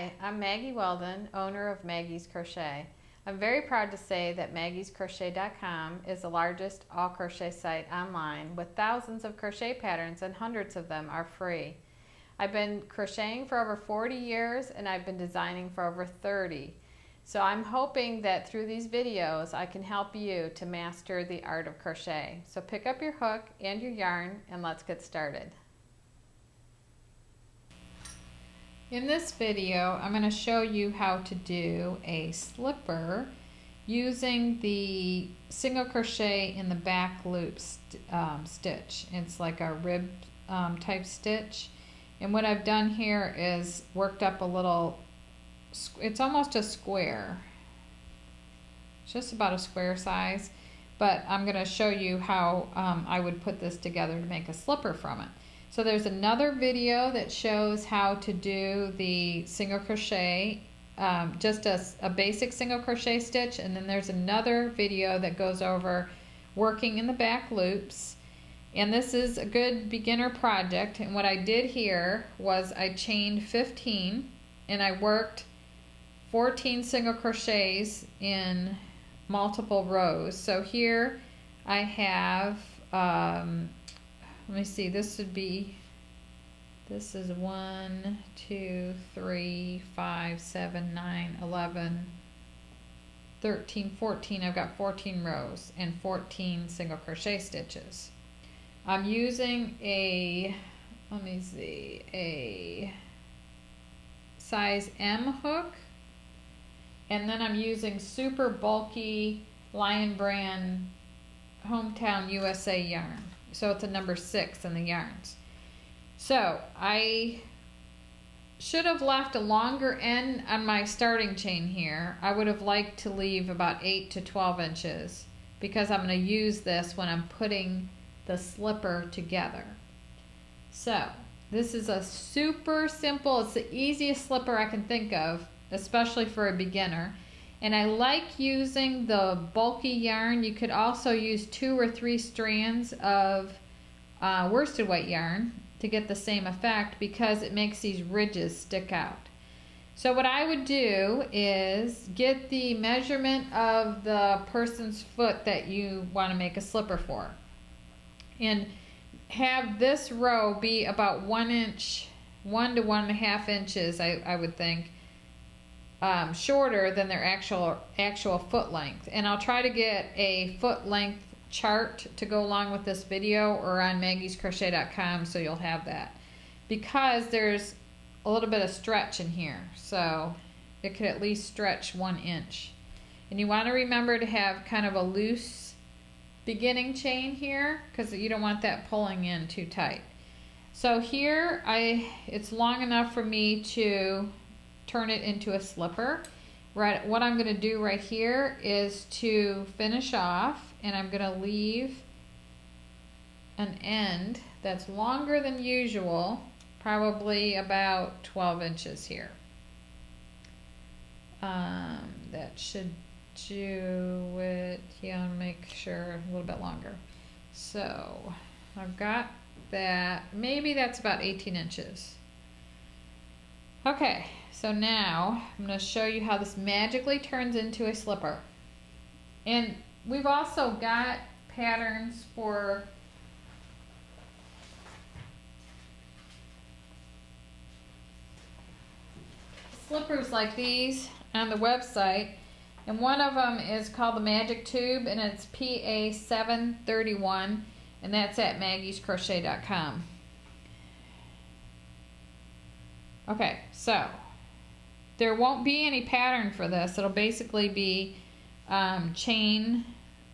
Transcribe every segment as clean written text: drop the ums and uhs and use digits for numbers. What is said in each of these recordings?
Hi, I'm Maggie Weldon, owner of Maggie's Crochet. I'm very proud to say that maggiescrochet.com is the largest all crochet site online with thousands of crochet patterns, and hundreds of them are free. I've been crocheting for over 40 years and I've been designing for over 30. So I'm hoping that through these videos I can help you to master the art of crochet. So pick up your hook and your yarn and let's get started. In this video, I'm going to show you how to do a slipper using the single crochet in the back loop stitch. It's like a rib type stitch. And what I've done here is worked up a little, it's almost a square. It's just about a square size. But I'm going to show you how I would put this together to make a slipper from it. So there's another video that shows how to do the single crochet, just a basic single crochet stitch, and then there's another video that goes over working in the back loops. And this is a good beginner project, and what I did here was I chained 15 and I worked 14 single crochets in multiple rows. So here I have let me see, this is 1, 2, 3, 5, 7, 9, 11, 13, 14. I've got 14 rows and 14 single crochet stitches. I'm using a size M hook, and then I'm using super bulky Lion Brand Hometown USA yarn. So it's a number 6 in the yarns. So I should have left a longer end on my starting chain here. I would have liked to leave about 8 to 12 inches because I'm going to use this when I'm putting the slipper together. So this is a super simple, it's the easiest slipper I can think of, especially for a beginner. And I like using the bulky yarn. You could also use 2 or 3 strands of worsted weight yarn to get the same effect because it makes these ridges stick out. So what I would do is get the measurement of the person's foot that you want to make a slipper for, and have this row be about 1 inch, 1 to 1.5 inches, I would think, shorter than their actual foot length. And I'll try to get a foot length chart to go along with this video or on maggiescrochet.com, so you'll have that, because there's a little bit of stretch in here, so it could at least stretch 1 inch. And you want to remember to have kind of a loose beginning chain here because you don't want that pulling in too tight. So here it's long enough for me to turn it into a slipper. Right, what I'm going to do right here is to finish off, and I'm going to leave an end that's longer than usual, probably about 12 inches here. That should do it. Yeah, I'll make sure a little bit longer. So I've got that. Maybe that's about 18 inches. Okay, so now I'm going to show you how this magically turns into a slipper. And we've also got patterns for slippers like these on the website. And one of them is called the Magic Tube, and it's PA 731, and that's at maggiescrochet.com. Okay, so there won't be any pattern for this. It'll basically be chain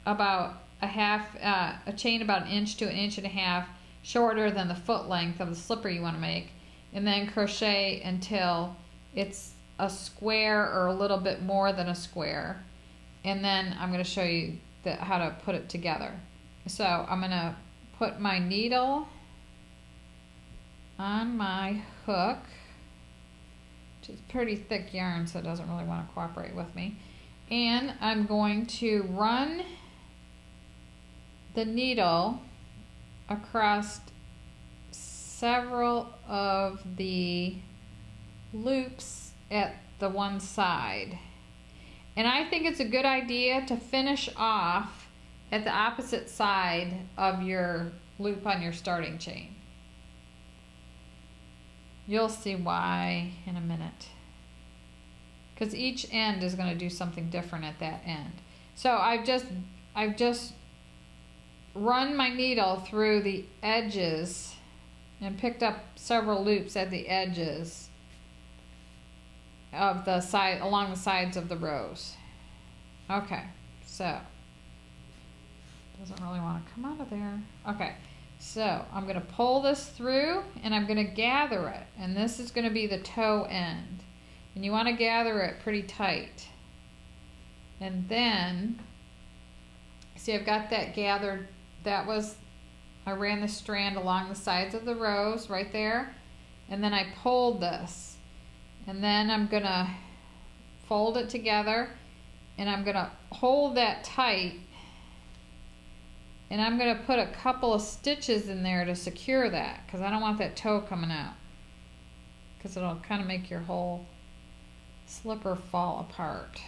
about a chain about 1 inch to 1.5 inches shorter than the foot length of the slipper you want to make, and then crochet until it's a square or a little bit more than a square. And then I'm going to show you how to put it together. So I'm going to put my needle on my hook. It's pretty thick yarn, so it doesn't really want to cooperate with me. And I'm going to run the needle across several of the loops at the one side. And I think it's a good idea to finish off at the opposite side of your loop on your starting chain. You'll see why in a minute. Because each end is going to do something different at that end. So I've just run my needle through the edges and picked up several loops at the edges of the side, along the sides of the rows. Okay, so doesn't really want to come out of there. Okay, so I'm going to pull this through and I'm going to gather it, and this is going to be the toe end, and you want to gather it pretty tight. And then see, I've got that gathered. That was, I ran the strand along the sides of the rows right there, and then I pulled this, and then I'm gonna fold it together, and I'm gonna hold that tight, and I'm gonna put a couple of stitches in there to secure that, because I don't want that toe coming out, because it'll kind of make your whole slipper fall apart.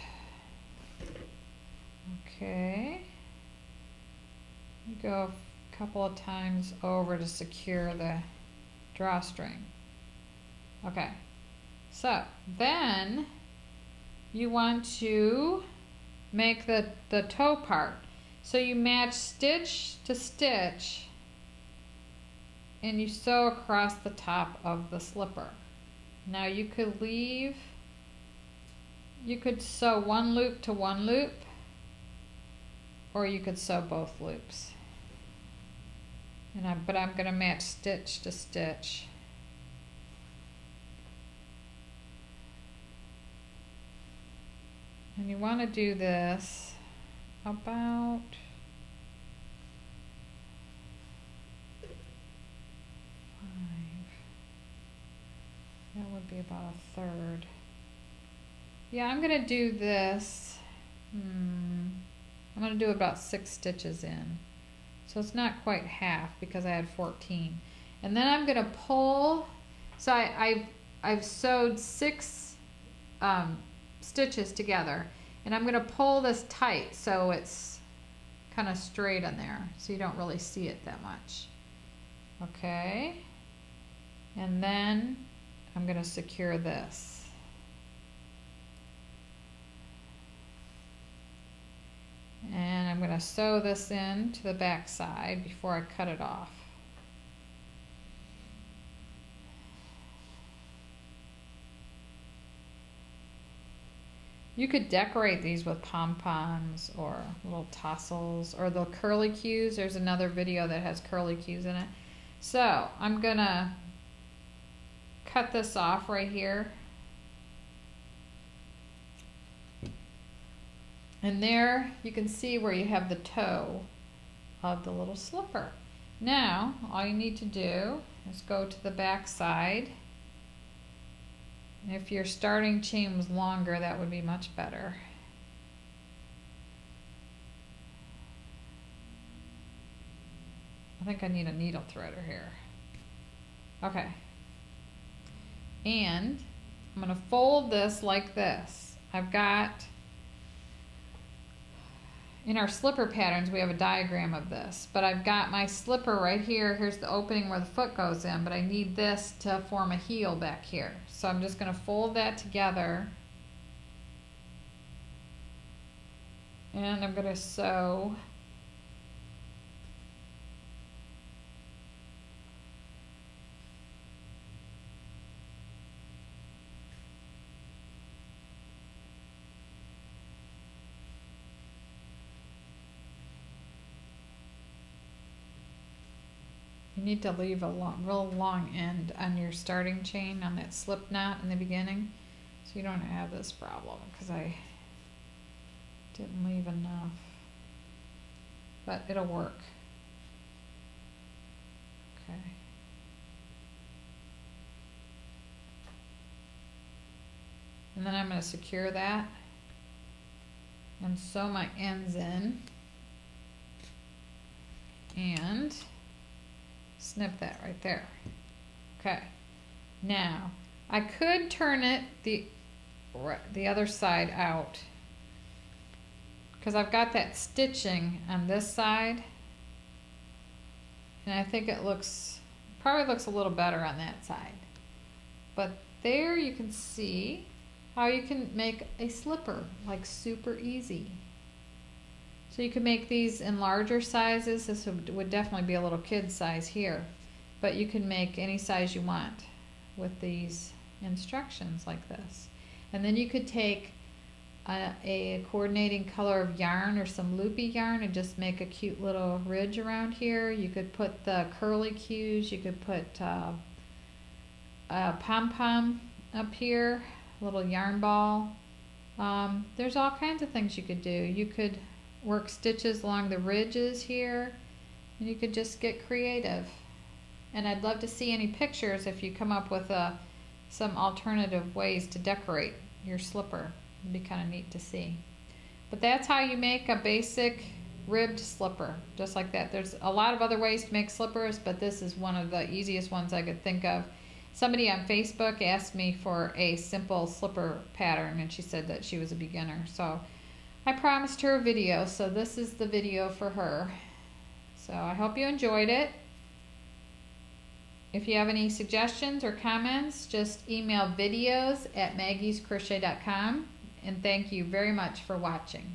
Okay, you go a couple of times over to secure the drawstring. Okay, so then you want to make the toe part. So you match stitch to stitch and you sew across the top of the slipper. Now you could leave, you could sew one loop to one loop, or you could sew both loops. But I'm going to match stitch to stitch. And you want to do this about that would be about a third. Yeah, I'm going to do this. I'm going to do about 6 stitches in. So it's not quite half because I had 14. And then I'm going to pull, so I've sewed 6 stitches together, and I'm going to pull this tight so it's kind of straight on there so you don't really see it that much. Okay, and then I'm going to secure this. And I'm going to sew this in to the back side before I cut it off. You could decorate these with pom-poms or little tassels or the curly cues. There's another video that has curly cues in it. So I'm going to cut this off right here. And there you can see where you have the toe of the little slipper. Now all you need to do is go to the back side. If your starting chain was longer, that would be much better. I think I need a needle threader here. Okay. And I'm going to fold this like this. I've got, in our slipper patterns, we have a diagram of this, but I've got my slipper right here. Here's the opening where the foot goes in, but I need this to form a heel back here. So I'm just going to fold that together, and I'm going to sew You need to leave a real long end on your starting chain on that slip knot in the beginning, so you don't have this problem, because I didn't leave enough, but it'll work. Okay. And then I'm going to secure that and sew my ends in and snip that right there. Okay, now I could turn it the other side out, because I've got that stitching on this side, and I think it probably looks a little better on that side. But there you can see how you can make a slipper, like super easy. So you can make these in larger sizes. This would definitely be a little kid size here, but you can make any size you want with these instructions like this. And then you could take a coordinating color of yarn or some loopy yarn and just make a cute little ridge around here. You could put the curly cues, you could put a pom-pom up here, a little yarn ball. There's all kinds of things you could do. You could work stitches along the ridges here, and you could just get creative. And I'd love to see any pictures if you come up with some alternative ways to decorate your slipper. It'd be kind of neat to see. But that's how you make a basic ribbed slipper, just like that. There's a lot of other ways to make slippers, but this is one of the easiest ones I could think of. Somebody on Facebook asked me for a simple slipper pattern, and she said that she was a beginner. So I promised her a video, so this is the video for her. So I hope you enjoyed it. If you have any suggestions or comments, just email videos@maggiescrochet.com. And thank you very much for watching.